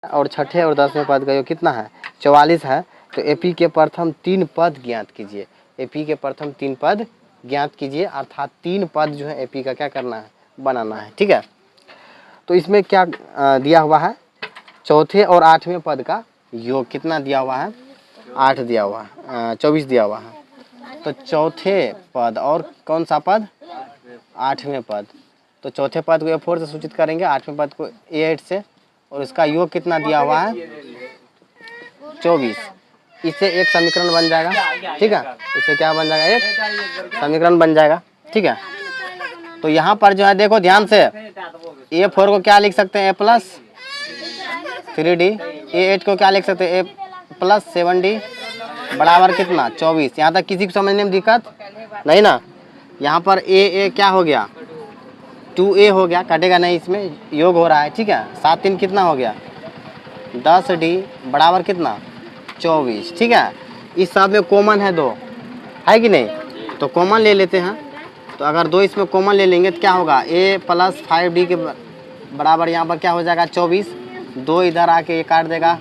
और छठे और 10वें पद का योग कितना है 44 है। तो एपी के प्रथम 3 पद ज्ञात कीजिए। एपी के प्रथम 3 पद ज्ञात कीजिए, अर्थात 3 पद जो है एपी का क्या करना है बनाना है। ठीक है, तो इसमें क्या दिया हुआ है चौथे और 8वें पद का योग कितना दिया हुआ है 8 दिया हुआ है 24 दिया हुआ है। तो चौथे पद और कौन सा पद 8वें पद, तो चौथे पद को A4 से सूचित करेंगे, 8वें पद को A8 से, और इसका योग कितना दिया हुआ है 24। इससे एक समीकरण बन जाएगा। ठीक है, इससे क्या बन जाएगा एक समीकरण बन जाएगा। ठीक है, तो यहाँ पर जो है देखो ध्यान से A4 को क्या लिख सकते हैं A+3D, A8 को क्या लिख सकते हैं A+7D बराबर कितना 24। यहाँ तक किसी को समझने में दिक्कत नहीं ना। यहाँ पर A क्या हो गया 2A हो गया, कटेगा नहीं, इसमें योग हो रहा है। ठीक है, 7 3 कितना हो गया 10D बराबर कितना 24। ठीक है, इस सब में कॉमन है 2 है कि नहीं, तो कॉमन ले लेते हैं। तो अगर 2 इसमें कॉमन ले लेंगे तो क्या होगा A+5D के बराबर यहाँ पर क्या हो जाएगा 24। 2 इधर आके ये काट देगा,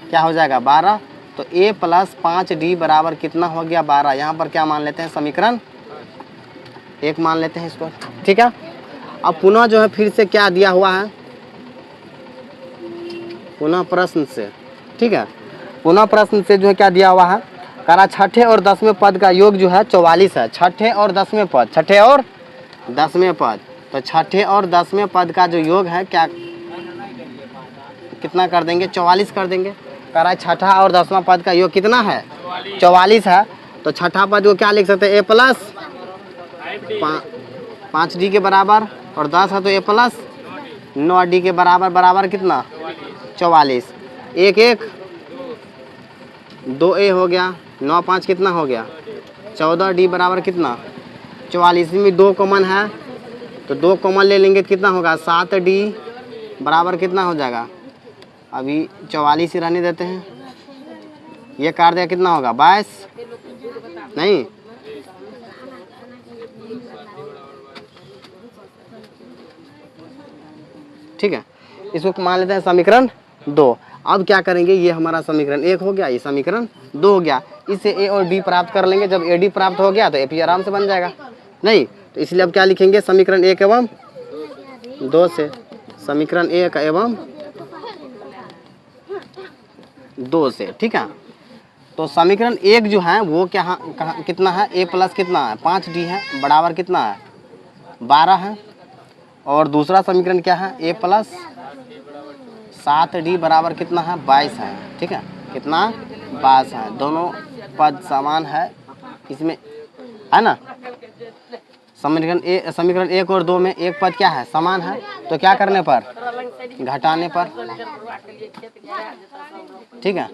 क्या हो जाएगा 12। तो A+5D बराबर कितना हो गया 12। यहाँ पर क्या मान लेते हैं समीकरण 1 मान लेते हैं इसको। ठीक है, अब पुनः जो है फिर से क्या दिया हुआ है पुनः प्रश्न से। ठीक है, पुनः प्रश्न से जो है क्या दिया हुआ है करा छठे और 10वें पद का योग जो है 44 है। छठे और 10वें पद, छठे और 10वें पद, तो छठे और 10वें पद का जो योग है क्या कितना कर देंगे 44 कर देंगे। करा छठा और 10वां पद का योग कितना है 44 है। तो छठा पद को क्या लिख सकते हैं A+5D के बराबर, और 10 है तो A+9D के बराबर, बराबर कितना 44। 1 1 2A हो गया, 9 5 कितना हो गया 14D बराबर कितना 44। में 2 कॉमन है तो 2 कॉमन ले लेंगे तो कितना होगा 7D बराबर कितना हो जाएगा, अभी 44 ही रहने देते हैं, ये काट दिया कितना होगा 22 नहीं, ठीक है, इसको मान लेते हैं समीकरण 2। अब क्या करेंगे, ये हमारा समीकरण 1 हो गया, ये समीकरण 2 हो गया। इससे A और B प्राप्त कर लेंगे। जब AD प्राप्त हो गया तो AP आराम से बन जाएगा नहीं। तो इसलिए अब क्या लिखेंगे समीकरण 1 एवं 2 से, समीकरण 1 एवं 2 से। ठीक है, तो समीकरण 1 जो है वो क्या कितना है A+ कितना है 5D है बराबर कितना है 12 है, और दूसरा समीकरण क्या है A+7D बराबर कितना है 22 है। ठीक है, कितना 22 है, दोनों पद समान है इसमें है ना। समीकरण 1 और 2 में एक पद क्या है समान है, तो क्या करने पर घटाने पर। ठीक है,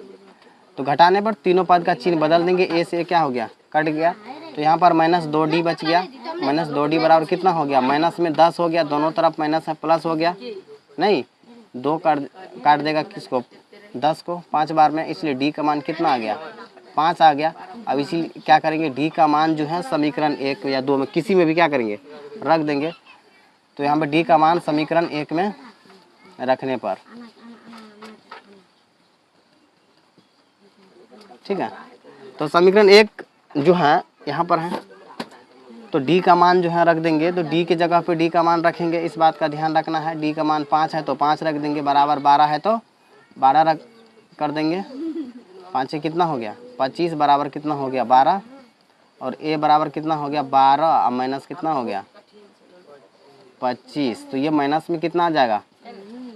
तो घटाने पर तीनों पद का चिन्ह बदल देंगे, A से क्या हो गया कट गया, तो यहाँ पर -2D बच गया। -2D बराबर कितना हो गया, माइनस में 10 हो गया, दोनों तरफ माइनस है प्लस हो गया नहीं, 2 काट देगा किसको 10 को 5 बार में, इसलिए D का मान कितना आ गया 5 आ गया। अब इसी क्या करेंगे D का मान जो है समीकरण 1 या 2 में किसी में भी क्या करेंगे रख देंगे। तो यहाँ पर D का मान समीकरण 1 में रखने पर, ठीक है, तो समीकरण 1 जो है यहाँ पर है, तो D का मान जो है रख देंगे। तो D की जगह पे D का मान रखेंगे, इस बात का ध्यान रखना है। D का मान 5 है तो 5 रख देंगे, बराबर 12 है तो 12 रख कर देंगे। 5 से कितना हो गया 25 बराबर कितना हो गया 12, और A बराबर कितना हो गया 12, अब माइनस कितना हो गया 25, तो ये माइनस में कितना आ जाएगा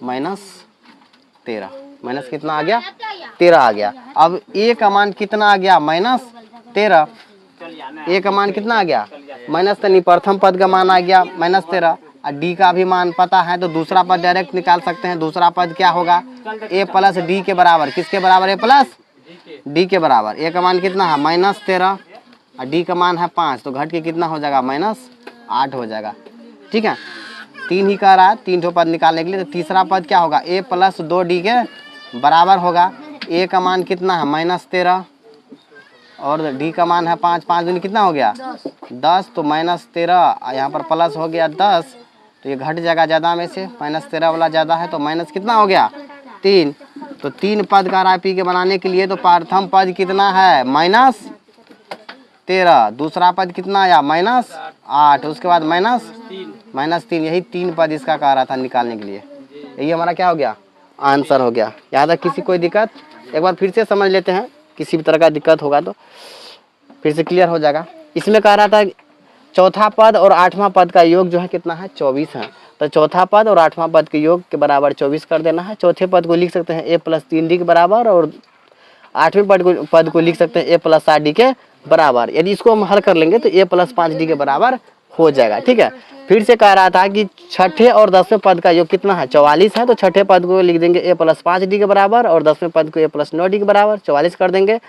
-13, माइनस कितना आ गया 13 आ गया। अब A का मान कितना आ गया -13, A का मान कितना आ गया -13, प्रथम पद का मान आ गया -13, और D का भी मान पता है तो दूसरा पद डायरेक्ट निकाल सकते हैं। दूसरा पद क्या होगा A+D के बराबर, किसके बराबर A+D के बराबर। A का मान कितना है -13 और D का मान है 5, तो घट के कितना हो जाएगा -8 हो जाएगा। ठीक है, 3 ही कह रहा है 3 पद निकालने के लिए, तो तीसरा पद क्या होगा A+2D के बराबर होगा। A का मान कितना है -13 और D का मान है 5, 5 दूनी कितना हो गया 10, तो -13 यहाँ पर प्लस हो गया 10, तो ये घट जाएगा ज़्यादा में से, -13 वाला ज़्यादा है तो माइनस कितना हो गया 3, तो 3 पद का एपी के बनाने के लिए तो प्रथम पद कितना है -13, दूसरा पद कितना आया -8, उसके बाद -3, यही 3 पद इसका कह रहा था निकालने के लिए। यही हमारा क्या हो गया, आंसर हो गया। यहाँ तक किसी कोई दिक्कत? एक बार फिर से समझ लेते हैं, किसी भी तरह का दिक्कत होगा तो फिर से क्लियर हो जाएगा। इसमें कह रहा था चौथा पद और 8वां पद का योग जो है कितना है 24 है। तो चौथा पद और 8वां पद के योग के बराबर 24 कर देना है। चौथे पद को लिख सकते हैं a + 3d के बराबर, और 8वें पद को लिख सकते हैं a + 7d के बराबर। यदि इसको हम हल कर लेंगे तो a + 5d के बराबर हो जाएगा। ठीक है, फिर से कह रहा था कि छठे और 10वें पद का योग कितना है 44 है। तो छठे पद को लिख देंगे a + 5d के बराबर, और 10वें पद को a + 9d के बराबर, 44 कर देंगे।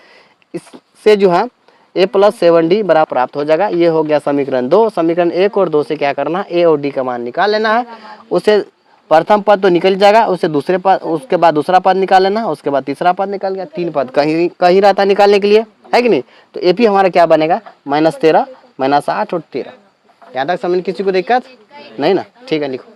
इससे जो है a + 7d बराबर प्राप्त हो जाएगा। ये हो गया समीकरण 2। समीकरण 1 और 2 से क्या करना है, a और d का मान निकाल लेना है। उसे प्रथम पद तो निकल जाएगा, उसे दूसरे पद, उसके बाद दूसरा पद निकाल लेना है, उसके बाद तीसरा पद निकल गया। 3 पद कहीं रहता निकालने के लिए, है कि नहीं। तो एपी हमारा क्या बनेगा -13, -8 और 13। यहाँ तक समझ किसी को दिक्कत नहीं ना? ठीक है, लिखो।